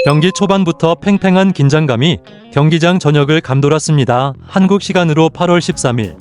경기 초반부터 팽팽한 긴장감이 경기장 전역을 감돌았습니다. 한국 시간으로 8월 13일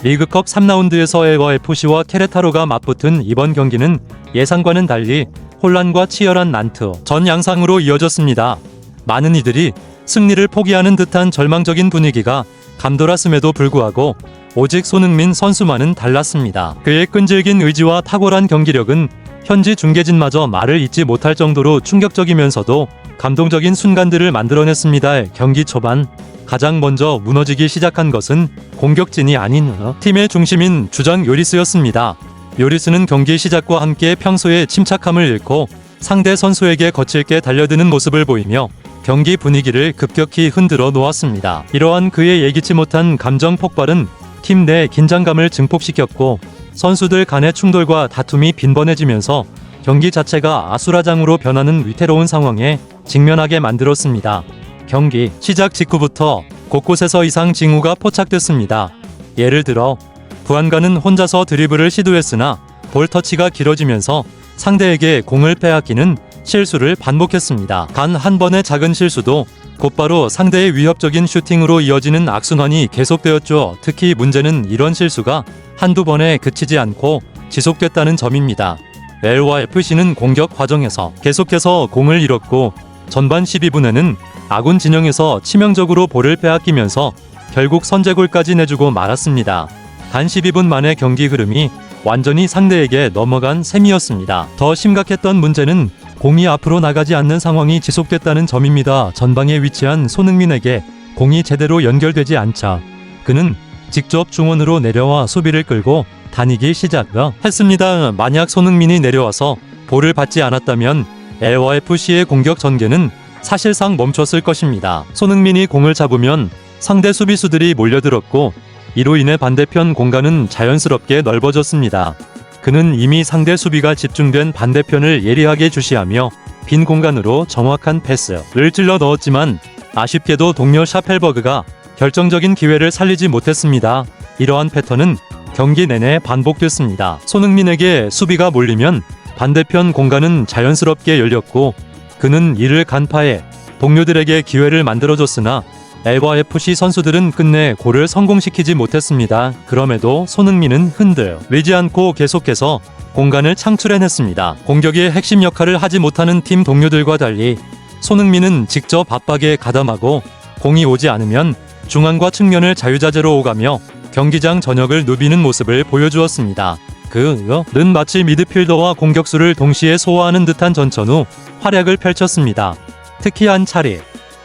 리그컵 3라운드에서 LAFC와 케레타로가 맞붙은 이번 경기는 예상과는 달리 혼란과 치열한 난투 전 양상으로 이어졌습니다. 많은 이들이 승리를 포기하는 듯한 절망적인 분위기가 감돌았음에도 불구하고 오직 손흥민 선수만은 달랐습니다. 그의 끈질긴 의지와 탁월한 경기력은 현지 중계진마저 말을 잇지 못할 정도로 충격적이면서도 감동적인 순간들을 만들어냈습니다. 경기 초반 가장 먼저 무너지기 시작한 것은 공격진이 아닌 팀의 중심인 주장 요리스였습니다. 요리스는 경기 시작과 함께 평소의 침착함을 잃고 상대 선수에게 거칠게 달려드는 모습을 보이며 경기 분위기를 급격히 흔들어 놓았습니다. 이러한 그의 예기치 못한 감정 폭발은 팀 내 긴장감을 증폭시켰고 선수들 간의 충돌과 다툼이 빈번해지면서 경기 자체가 아수라장으로 변하는 위태로운 상황에 직면하게 만들었습니다. 경기 시작 직후부터 곳곳에서 이상 징후가 포착됐습니다. 예를 들어 부안가는 혼자서 드리블을 시도했으나 볼 터치가 길어지면서 상대에게 공을 빼앗기는 실수를 반복했습니다. 단 한 번의 작은 실수도 곧바로 상대의 위협적인 슈팅으로 이어지는 악순환이 계속되었죠. 특히 문제는 이런 실수가 한두 번에 그치지 않고 지속됐다는 점입니다. LAFC는 공격 과정에서 계속해서 공을 잃었고 전반 12분에는 아군 진영에서 치명적으로 볼을 빼앗기면서 결국 선제골까지 내주고 말았습니다. 단 12분 만에 경기 흐름이 완전히 상대에게 넘어간 셈이었습니다. 더 심각했던 문제는 공이 앞으로 나가지 않는 상황이 지속됐다는 점입니다. 전방에 위치한 손흥민에게 공이 제대로 연결되지 않자 그는 직접 중원으로 내려와 수비를 끌고 다니기 시작했습니다. 만약 손흥민이 내려와서 볼을 받지 않았다면 LAFC의 공격 전개는 사실상 멈췄을 것입니다. 손흥민이 공을 잡으면 상대 수비수들이 몰려들었고 이로 인해 반대편 공간은 자연스럽게 넓어졌습니다. 그는 이미 상대 수비가 집중된 반대편을 예리하게 주시하며 빈 공간으로 정확한 패스를 찔러 넣었지만 아쉽게도 동료 샤펠버그가 결정적인 기회를 살리지 못했습니다. 이러한 패턴은 경기 내내 반복됐습니다. 손흥민에게 수비가 몰리면 반대편 공간은 자연스럽게 열렸고 그는 이를 간파해 동료들에게 기회를 만들어줬으나 LAFC 선수들은 끝내 골을 성공시키지 못했습니다. 그럼에도 손흥민은 흔들리지 않고 계속해서 공간을 창출해냈습니다. 공격의 핵심 역할을 하지 못하는 팀 동료들과 달리 손흥민은 직접 압박에 가담하고 공이 오지 않으면 중앙과 측면을 자유자재로 오가며 경기장 전역을 누비는 모습을 보여주었습니다. 그는 마치 미드필더와 공격수를 동시에 소화하는 듯한 전천 후 활약을 펼쳤습니다. 특히 한 차례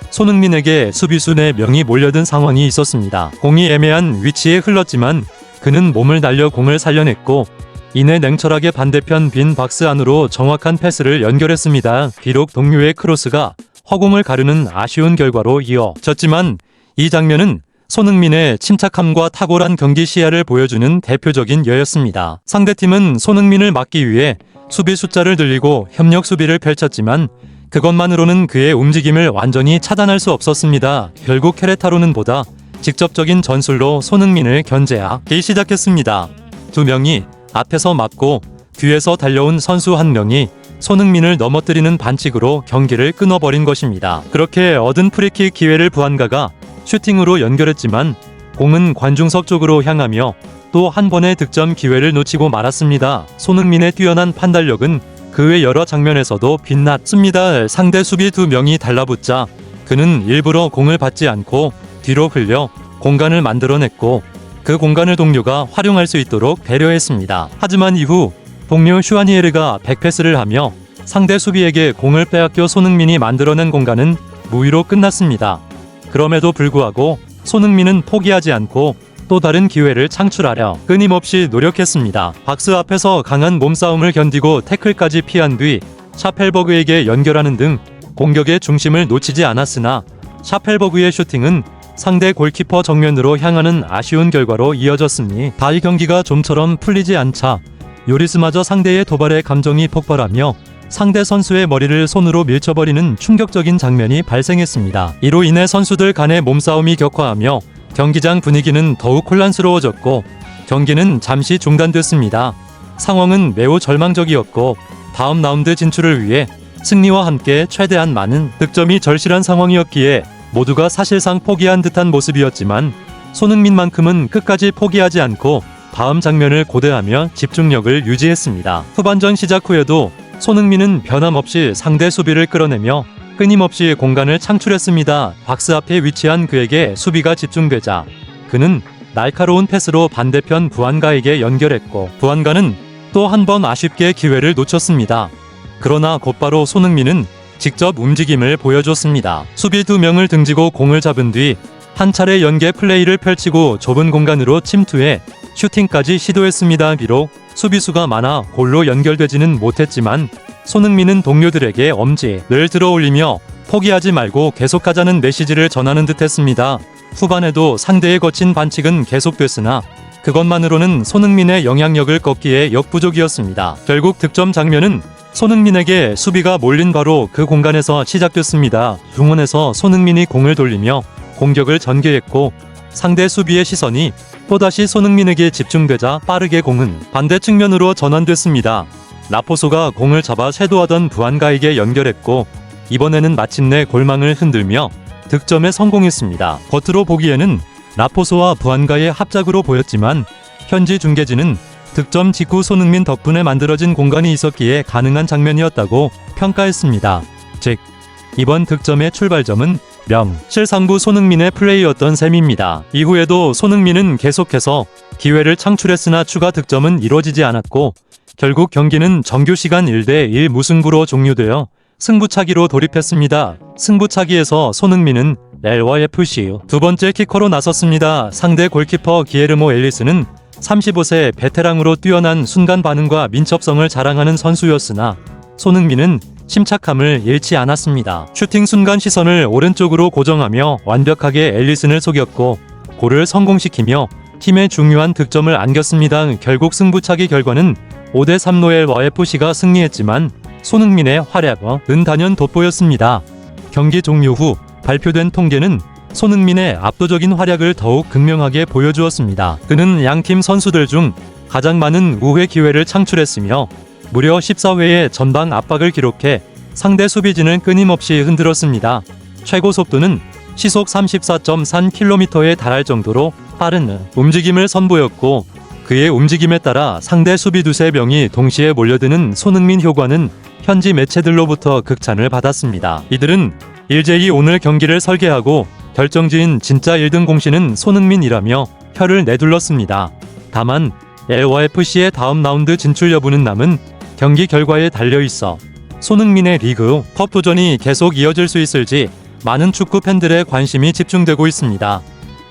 손흥민에게 수비수 4명이 몰려든 상황이 있었습니다. 공이 애매한 위치에 흘렀지만 그는 몸을 날려 공을 살려냈고 이내 냉철하게 반대편 빈 박스 안으로 정확한 패스를 연결했습니다. 비록 동료의 크로스가 허공을 가르는 아쉬운 결과로 이어졌지만 이 장면은 손흥민의 침착함과 탁월한 경기 시야를 보여주는 대표적인 예였습니다. 상대팀은 손흥민을 막기 위해 수비 숫자를 늘리고 협력 수비를 펼쳤지만 그것만으로는 그의 움직임을 완전히 차단할 수 없었습니다. 결국 케레타로는 보다 직접적인 전술로 손흥민을 견제하기 시작했습니다. 2명이 앞에서 막고 뒤에서 달려온 선수 1명이 손흥민을 넘어뜨리는 반칙으로 경기를 끊어버린 것입니다. 그렇게 얻은 프리킥 기회를 부안가가 슈팅으로 연결했지만 공은 관중석 쪽으로 향하며 또 한 번의 득점 기회를 놓치고 말았습니다. 손흥민의 뛰어난 판단력은 그 외 여러 장면에서도 빛났습니다. 상대 수비 2명이 달라붙자 그는 일부러 공을 받지 않고 뒤로 흘려 공간을 만들어냈고 그 공간을 동료가 활용할 수 있도록 배려했습니다. 하지만 이후 동료 슈아니에르가 백패스를 하며 상대 수비에게 공을 빼앗겨 손흥민이 만들어낸 공간은 무위로 끝났습니다. 그럼에도 불구하고 손흥민은 포기하지 않고 또 다른 기회를 창출하려 끊임없이 노력했습니다. 박스 앞에서 강한 몸싸움을 견디고 태클까지 피한 뒤 샤펠버그에게 연결하는 등 공격의 중심을 놓치지 않았으나 샤펠버그의 슈팅은 상대 골키퍼 정면으로 향하는 아쉬운 결과로 이어졌습니다. 이 경기가 좀처럼 풀리지 않자 요리스마저 상대의 도발에 감정이 폭발하며 상대 선수의 머리를 손으로 밀쳐버리는 충격적인 장면이 발생했습니다. 이로 인해 선수들 간의 몸싸움이 격화하며 경기장 분위기는 더욱 혼란스러워졌고 경기는 잠시 중단됐습니다. 상황은 매우 절망적이었고 다음 라운드 진출을 위해 승리와 함께 최대한 많은 득점이 절실한 상황이었기에 모두가 사실상 포기한 듯한 모습이었지만 손흥민만큼은 끝까지 포기하지 않고 다음 장면을 고대하며 집중력을 유지했습니다. 후반전 시작 후에도 손흥민은 변함없이 상대 수비를 끌어내며 끊임없이 공간을 창출했습니다. 박스 앞에 위치한 그에게 수비가 집중되자 그는 날카로운 패스로 반대편 부안가에게 연결했고 부안가는 또 한 번 아쉽게 기회를 놓쳤습니다. 그러나 곧바로 손흥민은 직접 움직임을 보여줬습니다. 수비 2명을 등지고 공을 잡은 뒤 한 차례 연계 플레이를 펼치고 좁은 공간으로 침투해 슈팅까지 시도했습니다. 비록 수비수가 많아 골로 연결되지는 못했지만 손흥민은 동료들에게 엄지를 들어올리며 포기하지 말고 계속하자는 메시지를 전하는 듯했습니다. 후반에도 상대의 거친 반칙은 계속됐으나 그것만으로는 손흥민의 영향력을 꺾기에 역부족이었습니다. 결국 득점 장면은 손흥민에게 수비가 몰린 바로 그 공간에서 시작됐습니다. 중원에서 손흥민이 공을 돌리며 공격을 전개했고 상대 수비의 시선이 또다시 손흥민에게 집중되자 빠르게 공은 반대 측면으로 전환됐습니다. 라포소가 공을 잡아 쇄도하던 부안가에게 연결했고 이번에는 마침내 골망을 흔들며 득점에 성공했습니다. 겉으로 보기에는 라포소와 부안가의 합작으로 보였지만 현지 중계진은 득점 직후 손흥민 덕분에 만들어진 공간이 있었기에 가능한 장면이었다고 평가했습니다. 즉, 이번 득점의 출발점은 실상부 손흥민의 플레이였던 셈입니다. 이후에도 손흥민은 계속해서 기회를 창출했으나 추가 득점은 이루어지지 않았고 결국 경기는 정규시간 1대1 무승부로 종료되어 승부차기로 돌입했습니다. 승부차기에서 손흥민은 LYFC 두 번째 키커로 나섰습니다. 상대 골키퍼 기에르모 엘리스는 35세 베테랑으로 뛰어난 순간 반응과 민첩성을 자랑하는 선수였으나 손흥민은 침착함을 잃지 않았습니다. 슈팅 순간 시선을 오른쪽으로 고정하며 완벽하게 엘리슨을 속였고 골을 성공시키며 팀의 중요한 득점을 안겼습니다. 결국 승부차기 결과는 5대3로 LYFC가 승리했지만 손흥민의 활약은 단연 돋보였습니다. 경기 종료 후 발표된 통계는 손흥민의 압도적인 활약을 더욱 극명하게 보여주었습니다. 그는 양팀 선수들 중 가장 많은 우회 기회를 창출했으며 무려 14회의 전방 압박을 기록해 상대 수비진을 끊임없이 흔들었습니다. 최고 속도는 시속 34.3km에 달할 정도로 빠른 움직임을 선보였고 그의 움직임에 따라 상대 수비 두세 명이 동시에 몰려드는 손흥민 효과는 현지 매체들로부터 극찬을 받았습니다. 이들은 일제히 오늘 경기를 설계하고 결정지은 진짜 1등 공신은 손흥민이라며 혀를 내둘렀습니다. 다만 LYFC의 다음 라운드 진출 여부는 남은 경기 결과에 달려있어 손흥민의 리그 컵 도전이 계속 이어질 수 있을지 많은 축구 팬들의 관심이 집중되고 있습니다.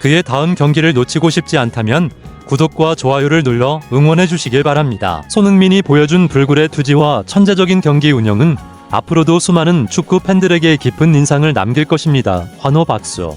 그의 다음 경기를 놓치고 싶지 않다면 구독과 좋아요를 눌러 응원해 주시길 바랍니다. 손흥민이 보여준 불굴의 투지와 천재적인 경기 운영은 앞으로도 수많은 축구 팬들에게 깊은 인상을 남길 것입니다. 환호 박수.